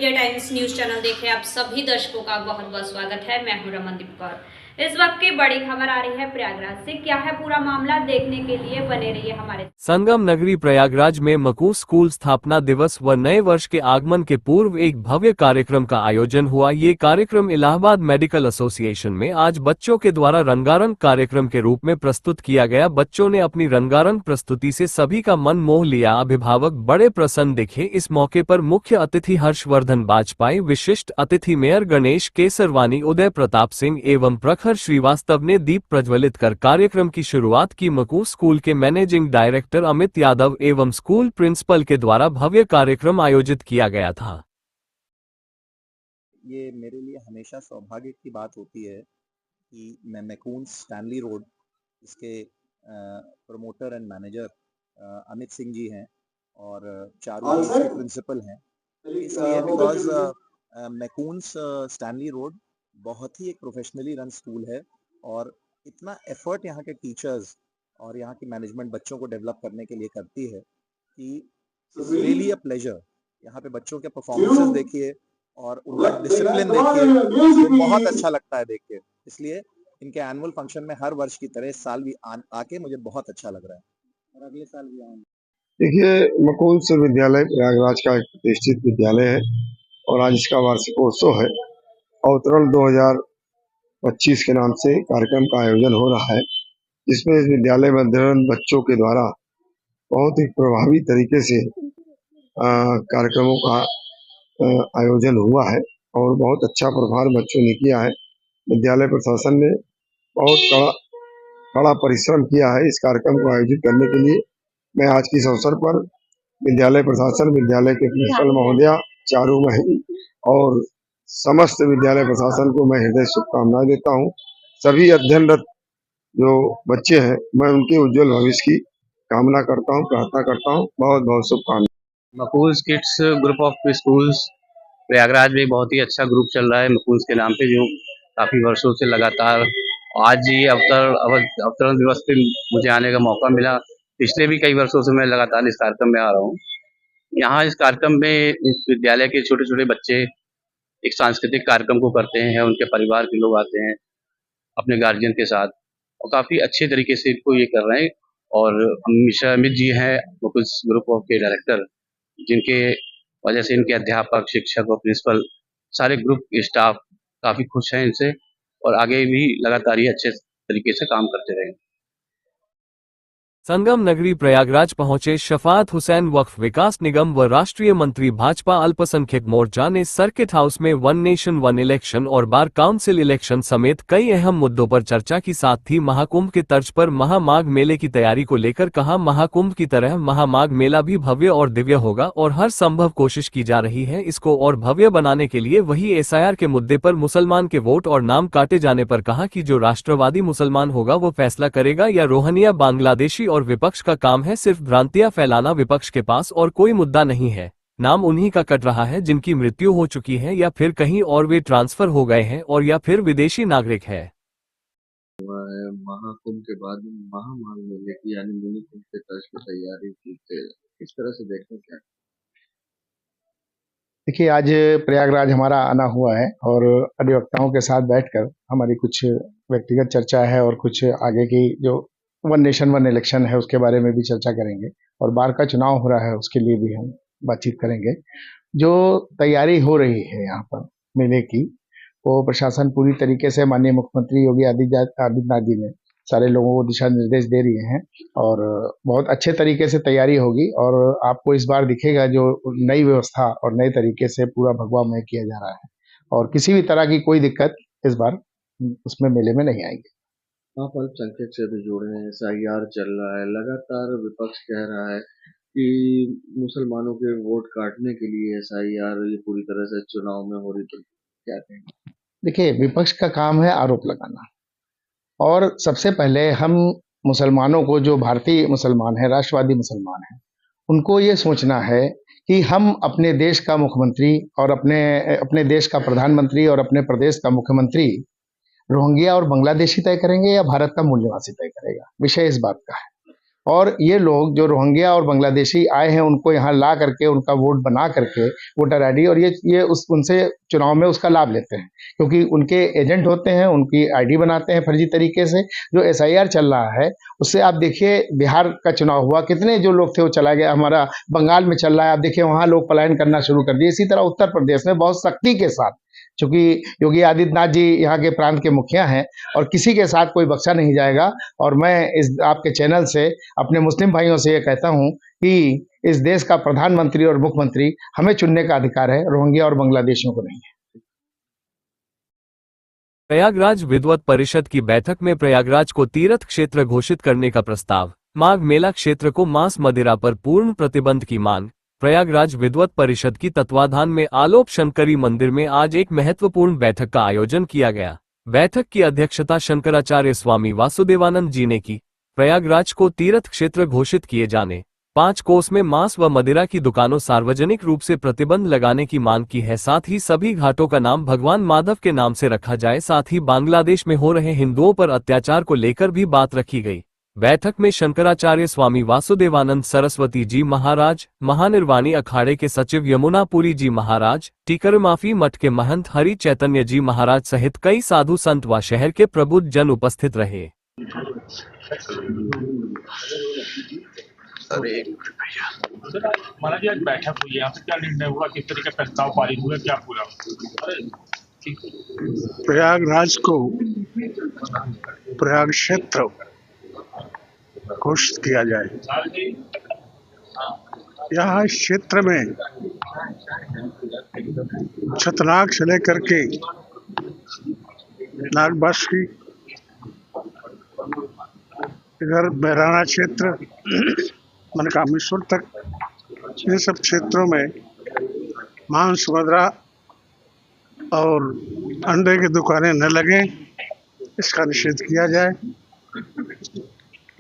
Media times news channel देख रहे आप सभी दर्शकों का बहुत बहुत स्वागत है। मैं हूं रमनदीप कौर। इस वक्त की बड़ी खबर आ रही है प्रयागराज से। क्या है पूरा मामला, देखने के लिए बने रहिए हमारे संगम नगरी प्रयागराज में मकूस स्कूल स्थापना दिवस व नए वर्ष के आगमन के पूर्व एक भव्य कार्यक्रम का आयोजन हुआ। ये कार्यक्रम इलाहाबाद मेडिकल एसोसिएशन में आज बच्चों के द्वारा रंगारंग कार्यक्रम के रूप में प्रस्तुत किया गया। बच्चों ने अपनी रंगारंग प्रस्तुति से सभी का मन मोह लिया। अभिभावक बड़े प्रसन्न दिखे। इस मौके पर मुख्य अतिथि हर्षवर्धन बाजपेयी, विशिष्ट अतिथि मेयर गणेश केसरवानी, उदय प्रताप सिंह एवं प्रखर श्रीवास्तव ने दीप प्रज्वलित कर कार्यक्रम की शुरुआत की। मकूस स्कूल के मैनेजिंग डायरेक्टर अमित यादव एवं स्कूल प्रिंसिपल के द्वारा भव्य कार्यक्रम आयोजित किया गया था। ये मेरे लिए हमेशा सौभाग्य की बात होती है कि मैं मैकून्स स्टैनली रोड, इसके promoter and manager Amit Singh ji हैं और चारू जी इसके प्रिंसिपल हैं। इसलिए बिकॉज मैकून्स स्टैनली रोड बहुत ही एक प्रोफेशनली रन स्कूल है और इतना एफर्ट यहाँ के टीचर्स और यहाँ की मैनेजमेंट बच्चों को डेवलप करने के लिए करती है कि इट्स रियली अ प्लेजर। यहाँ पे बच्चों के परफॉर्मेंसेस देखिए और उनका डिसिप्लिन देखिए, तो बहुत अच्छा लगता है देख के। इसलिए इनके एनुअल फंक्शन में हर वर्ष की तरह इस साल भी आके मुझे बहुत अच्छा लग रहा है और अगले साल भी आऊंगा। देखिए, मकून्स विद्यालय प्रयागराज का एक प्रतिष्ठित विद्यालय है और आज इसका वार्षिकोत्सव है। अवतरण 2025 के नाम से कार्यक्रम का आयोजन हो रहा है, जिसमें इस विद्यालय में अध्ययनरत बच्चों के द्वारा बहुत ही प्रभावी तरीके से कार्यक्रमों का आयोजन हुआ है और बहुत अच्छा प्रभार बच्चों ने किया है। विद्यालय प्रशासन ने बहुत कड़ा परिश्रम किया है इस कार्यक्रम को आयोजित करने के लिए। मैं आज के इस अवसर पर विद्यालय प्रशासन, विद्यालय के प्रिंसिपल महोदया, चारू महल और समस्त विद्यालय प्रशासन को मैं हृदय शुभकामनाएं देता हूं। सभी अध्ययनरत जो बच्चे हैं, मैं उनके उज्जवल भविष्य की कामना करता हूं, प्रार्थना करता हूं। बहुत बहुत शुभकामनाएं। मकूस kids group of schools Prayagraj में बहुत ही अच्छा ग्रुप चल रहा है मकूस के नाम पे, जो काफ़ी वर्षों से लगातार। आज ये अवतरण दिवस पे मुझे आने का मौका मिला। पिछले भी कई वर्षों से मैं लगातार इस कार्यक्रम में आ रहा हूँ। यहाँ इस कार्यक्रम में इस विद्यालय के छोटे छोटे बच्चे एक सांस्कृतिक कार्यक्रम को करते हैं। उनके परिवार के लोग आते हैं अपने गार्जियन के साथ और काफ़ी अच्छे तरीके से इनको ये कर रहे हैं। और मिस्टर अमित जी हैं मकूस ग्रुप ऑफ के डायरेक्टर, जिनके वजह से इनके अध्यापक, शिक्षक और प्रिंसिपल, सारे ग्रुप स्टाफ काफ़ी खुश हैं इनसे और आगे भी लगातार ये अच्छे तरीके से काम करते रहेंगे। संगम नगरी प्रयागराज पहुंचे शफाअत हुसैन। वक्फ विकास निगम व राष्ट्रीय मंत्री भाजपा अल्पसंख्यक मोर्चा ने सर्किट हाउस में वन नेशन वन इलेक्शन और बार काउंसिल इलेक्शन समेत कई अहम मुद्दों पर चर्चा की। साथ ही महाकुंभ के तर्ज पर महामाघ मेले की तैयारी को लेकर कहा, महाकुंभ की तरह महामाघ मेला भी भव्य और दिव्य होगा और हर संभव कोशिश की जा रही है इसको और भव्य बनाने के लिए। वही एसआईआर के मुद्दे पर मुसलमान के वोट और नाम काटे जाने पर कहा कि जो राष्ट्रवादी मुसलमान होगा वो फैसला करेगा या रोहनिया बांग्लादेशी और विपक्ष का काम है सिर्फ भ्रांतियां फैलाना। विपक्ष के पास और कोई मुद्दा नहीं है, नाम उन्हीं का कट रहा है जिनकी मृत्यु हो चुकी है या फिर कहीं और वे ट्रांसफर हो गए हैं और या फिर विदेशी नागरिक है। महाकुंभ के बाद महामाघ मेले की यानी मिनी कुंभ के तर्ज पर तैयारी की किस तरह से देखते हैं क्या? देखिए, आज प्रयागराज हमारा आना हुआ है और अधिवक्ताओं के साथ बैठकर हमारी कुछ व्यक्तिगत चर्चा है और कुछ आगे की जो वन नेशन वन इलेक्शन है उसके बारे में भी चर्चा करेंगे और बार का चुनाव हो रहा है उसके लिए भी हम बातचीत करेंगे। जो तैयारी हो रही है यहाँ पर मेले की, वो प्रशासन पूरी तरीके से, माननीय मुख्यमंत्री योगी आदित्यनाथ जी ने सारे लोगों को दिशा निर्देश दे रही हैं और बहुत अच्छे तरीके से तैयारी होगी और आपको इस बार दिखेगा जो नई व्यवस्था और नए तरीके से पूरा भगवामय किया जा रहा है और किसी भी तरह की कोई दिक्कत इस बार उसमें मेले में नहीं आएगी। आप अल्पसंख्यक से भी जुड़े हैं, एसआईआर चल रहा है, लगातार विपक्ष कह रहा है कि मुसलमानों के वोट काटने के लिए एसआईआर ये पूरी तरह से चुनाव में हो रही, तो क्या कहेंगे? देखिए, विपक्ष का काम है आरोप लगाना और सबसे पहले हम मुसलमानों को, जो भारतीय मुसलमान है, राष्ट्रवादी मुसलमान हैं, उनको ये सोचना है कि हम अपने देश का मुख्यमंत्री और अपने देश का प्रधानमंत्री और अपने प्रदेश का मुख्यमंत्री रोहिंग्या और बांग्लादेशी तय करेंगे या भारत का मूल निवासी तय करेगा। विषय इस बात का है और ये लोग जो रोहिंग्या और बांग्लादेशी आए हैं उनको यहाँ ला करके उनका वोट बना करके वोटर आईडी, और ये उनसे चुनाव में उसका लाभ लेते हैं, क्योंकि उनके एजेंट होते हैं, उनकी आईडी बनाते हैं फर्जी तरीके से। जो एसआईआर चल रहा है उससे आप देखिए, बिहार का चुनाव हुआ, कितने जो लोग थे वो चला गया। हमारा बंगाल में चल रहा है, आप देखिए वहाँ लोग पलायन करना शुरू कर दिए। इसी तरह उत्तर प्रदेश में बहुत सख्ती के साथ, चूंकि योगी आदित्यनाथ जी यहाँ के प्रांत के मुखिया हैं और किसी के साथ कोई बख्शा नहीं जाएगा। और मैं इस आपके चैनल से अपने मुस्लिम भाइयों से ये कहता हूँ कि इस देश का प्रधानमंत्री और मुख्यमंत्री हमें चुनने का अधिकार है, रोहिंग्या और बांग्लादेशियों को नहीं है। प्रयागराज विद्वत परिषद की बैठक में प्रयागराज को तीर्थ क्षेत्र घोषित करने का प्रस्ताव, माघ मेला क्षेत्र को मांस मदिरा पर पूर्ण प्रतिबंध की मांग। प्रयागराज विद्वत परिषद की तत्वाधान में आलोप शंकरी मंदिर में आज एक महत्वपूर्ण बैठक का आयोजन किया गया। बैठक की अध्यक्षता शंकराचार्य स्वामी वासुदेवानंद जी ने की। प्रयागराज को तीर्थ क्षेत्र घोषित किए जाने, 5 कोस में मांस व मदिरा की दुकानों सार्वजनिक रूप से प्रतिबंध लगाने की मांग की है। साथ ही सभी घाटों का नाम भगवान माधव के नाम से रखा जाए। साथ ही बांग्लादेश में हो रहे हिंदुओं पर अत्याचार को लेकर भी बात रखी गई। बैठक में शंकराचार्य स्वामी वासुदेवानंद सरस्वती जी महाराज, महानिर्वाणी अखाड़े के सचिव यमुनापुरी जी महाराज, टीकरमाफी मठ के महंत हरि चैतन्य जी महाराज सहित कई साधु संत व शहर के प्रबुद्ध जन उपस्थित रहे। महाराज आज बैठक हुई है, यहाँ पे क्या निर्णय हुआ, किस तरह का प्रस्ताव पारित हुआ, क्या पूरा? प्रयागराज को प्रयाग क्षेत्र घोषित किया जाए। यहाँ इस क्षेत्र में छतनाग से लेकर के नागबासी, इधर बैराना क्षेत्र, मनकामेश्वर तक, ये सब क्षेत्रों में मांस मदिरा और अंडे की दुकानें न लगें, इसका निषेध किया जाए।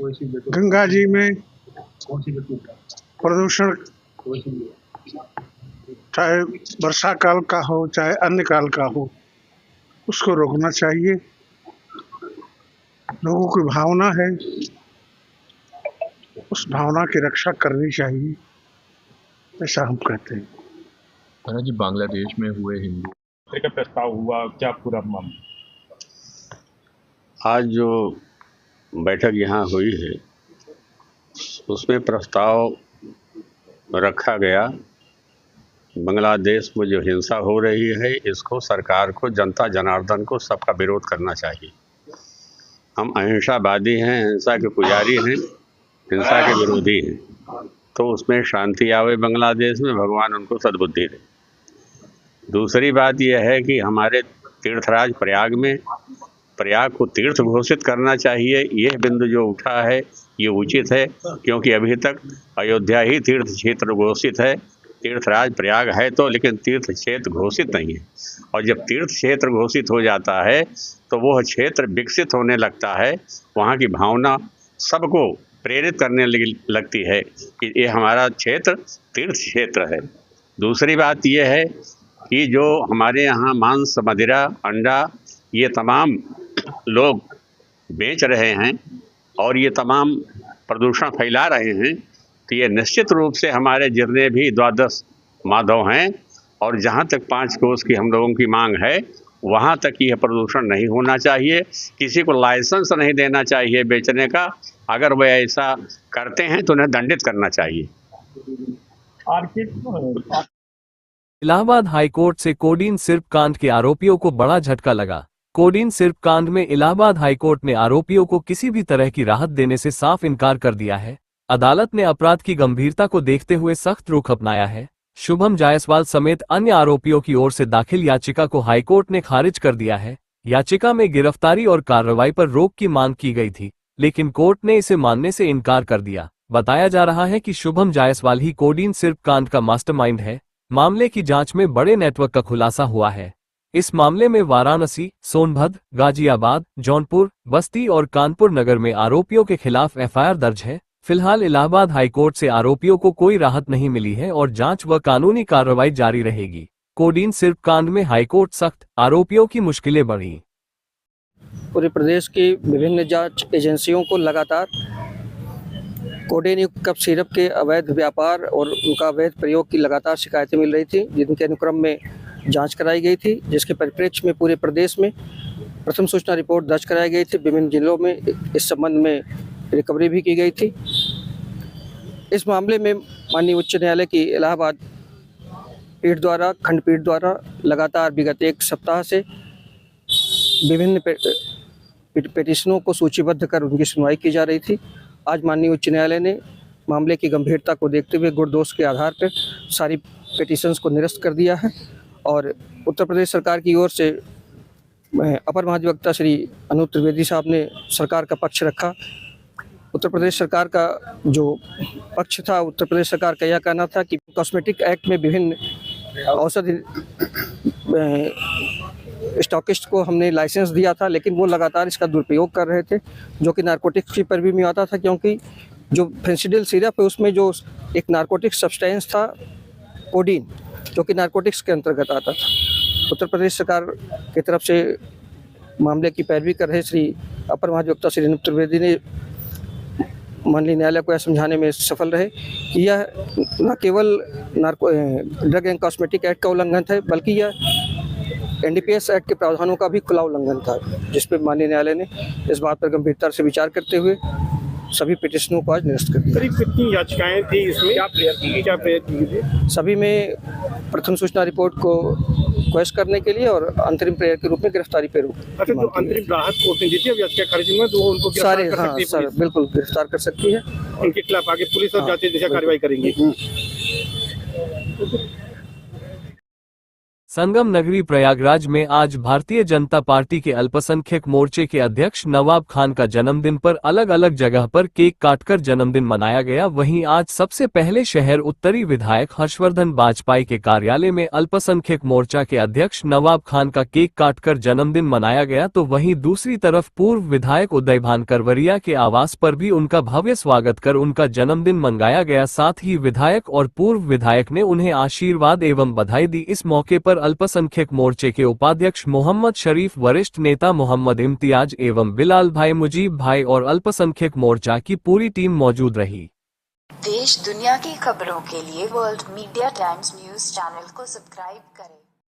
गंगा जी में प्रदूषण चाहे वर्षा काल का हो चाहे अन्य काल का हो, उसको रोकना चाहिए। लोगों की भावना है, उस भावना की रक्षा करनी चाहिए, ऐसा हम कहते हैं। महाराज जी, बांग्लादेश में हुए हिंदू का प्रस्ताव हुआ, क्या पूरा मामला? आज जो बैठक यहाँ हुई है उसमें प्रस्ताव रखा गया, बांग्लादेश में जो हिंसा हो रही है इसको सरकार को, जनता जनार्दन को सबका विरोध करना चाहिए। हम अहिंसावादी हैं, हिंसा के पुजारी हैं, हिंसा के विरोधी हैं, तो उसमें शांति आवे बांग्लादेश में, भगवान उनको सद्बुद्धि दे। दूसरी बात यह है कि हमारे तीर्थराज प्रयाग में प्रयाग को तीर्थ घोषित करना चाहिए। यह बिंदु जो उठा है ये उचित है, क्योंकि अभी तक अयोध्या ही तीर्थ क्षेत्र घोषित है। तीर्थराज प्रयाग है तो, लेकिन तीर्थ क्षेत्र घोषित नहीं है। और जब तीर्थ क्षेत्र घोषित हो जाता है तो वह क्षेत्र विकसित होने लगता है, वहाँ की भावना सबको प्रेरित करने लगती है कि ये हमारा क्षेत्र तीर्थ क्षेत्र है। दूसरी बात यह है कि जो हमारे यहाँ मांस मदिरा अंडा ये तमाम लोग बेच रहे हैं और ये तमाम प्रदूषण फैला रहे हैं, तो ये निश्चित रूप से हमारे जितने भी द्वादश माधव हैं और जहाँ तक 5 कोस की हम लोगों की मांग है वहाँ तक यह प्रदूषण नहीं होना चाहिए। किसी को लाइसेंस नहीं देना चाहिए बेचने का। अगर वे ऐसा करते हैं तो उन्हें दंडित करना चाहिए। इलाहाबाद हाईकोर्ट से कोडीन सिर्फ कांड के आरोपियों को बड़ा झटका लगा। कोडीन सिर्फ कांड में इलाहाबाद हाईकोर्ट ने आरोपियों को किसी भी तरह की राहत देने से साफ इनकार कर दिया है। अदालत ने अपराध की गंभीरता को देखते हुए सख्त रुख अपनाया है। शुभम जायसवाल समेत अन्य आरोपियों की ओर से दाखिल याचिका को हाईकोर्ट ने खारिज कर दिया है। याचिका में गिरफ्तारी और कार्रवाई पर रोक की मांग की गई थी, लेकिन कोर्ट ने इसे मानने से इनकार कर दिया। बताया जा रहा है कि शुभम जायसवाल ही कोडीन सिर्फ कांड का मास्टरमाइंड है। मामले की जांच में बड़े नेटवर्क का खुलासा हुआ है। इस मामले में वाराणसी, सोनभद्र, गाजियाबाद, जौनपुर, बस्ती और कानपुर नगर में आरोपियों के खिलाफ एफआईआर दर्ज है। फिलहाल इलाहाबाद हाईकोर्ट से आरोपियों को कोई राहत नहीं मिली है और जांच व कानूनी कार्रवाई जारी रहेगी। कोडीन सिर्फ कांड में हाईकोर्ट सख्त, आरोपियों की मुश्किलें बढ़ी। पूरे प्रदेश की विभिन्न जांच एजेंसियों को लगातार कोडेन युक्त कफ सिरप के अवैध व्यापार और उनका अवैध प्रयोग की लगातार शिकायतें मिल रही थी, जिनके अनुक्रम में जांच कराई गई थी, जिसके परिप्रेक्ष्य में पूरे प्रदेश में प्रथम सूचना रिपोर्ट दर्ज कराई गई थी। विभिन्न जिलों में इस संबंध में रिकवरी भी की गई थी। इस मामले में माननीय उच्च न्यायालय की इलाहाबाद पीठ द्वारा, खंडपीठ द्वारा लगातार विगत एक सप्ताह से विभिन्न पिटीशनों को सूचीबद्ध कर उनकी सुनवाई की जा रही थी। आज माननीय उच्च न्यायालय ने मामले की गंभीरता को देखते हुए गुण दोष के आधार पर सारी पिटीशंस को निरस्त कर दिया है और उत्तर प्रदेश सरकार की ओर से अपर महाधिवक्ता श्री अनूप त्रिवेदी साहब ने सरकार का पक्ष रखा। उत्तर प्रदेश सरकार का जो पक्ष था, उत्तर प्रदेश सरकार का यह कहना था कि कॉस्मेटिक एक्ट में विभिन्न औषधि स्टॉकिस्ट को हमने लाइसेंस दिया था, लेकिन वो लगातार इसका दुरुपयोग कर रहे थे, जो कि नारकोटिक्स की परिधि में आता था, क्योंकि जो फेंसिडिल सिरप है उसमें जो एक नारकोटिक सब्सटेंस था कोडीन, जो कि नारकोटिक्स के अंतर्गत आता था। उत्तर प्रदेश सरकार की तरफ से मामले की पैरवी कर रहे श्री अपर महाधिवक्ता श्री अनूप त्रिवेदी ने माननीय न्यायालय को यह समझाने में सफल रहे कि यह न केवल ड्रग एंड कॉस्मेटिक एक्ट का उल्लंघन है, बल्कि यह एनडीपीएस एक्ट के प्रावधानों का भी खुला उल्लंघन था, जिस पर माननीय न्यायालय ने इस बात पर गंभीरता से विचार करते हुए सभी पिटीशनों को आज निरस्त कर दिया। करीब कितनी याचिकाएं थी इसमें, क्या प्रयत्न किए? सभी में प्रथम सूचना रिपोर्ट को क्वेश्चन करने के लिए और अंतरिम प्रेयर के रूप में गिरफ्तारी पे रोक। अच्छा, जो अंतरिम राहत कोर्ट ने दी थी, अब याचिका खारिज हुई है, तो उनको सारे, हाँ सर, बिल्कुल गिरफ्तार कर सकती है। उनके खिलाफ आगे पुलिस और जांच दिशा कार्रवाई करेंगी। संगम नगरी प्रयागराज में आज भारतीय जनता पार्टी के अल्पसंख्यक मोर्चे के अध्यक्ष नवाब खान का जन्मदिन पर अलग अलग जगह पर केक काटकर जन्मदिन मनाया गया। वहीं आज सबसे पहले शहर उत्तरी विधायक हर्षवर्धन बाजपेयी के कार्यालय में अल्पसंख्यक मोर्चा के अध्यक्ष नवाब खान का केक काटकर जन्मदिन मनाया गया, तो वहीं दूसरी तरफ पूर्व विधायक उदयभान करवरिया के आवास पर भी उनका भव्य स्वागत कर उनका जन्मदिन मनाया गया। साथ ही विधायक और पूर्व विधायक ने उन्हें आशीर्वाद एवं बधाई दी। इस मौके पर अल्पसंख्यक मोर्चे के उपाध्यक्ष मोहम्मद शरीफ, वरिष्ठ नेता मोहम्मद इम्तियाज एवं बिलाल भाई, मुजीब भाई और अल्पसंख्यक मोर्चा की पूरी टीम मौजूद रही। देश दुनिया की खबरों के लिए world media times news channel को सब्सक्राइब करें।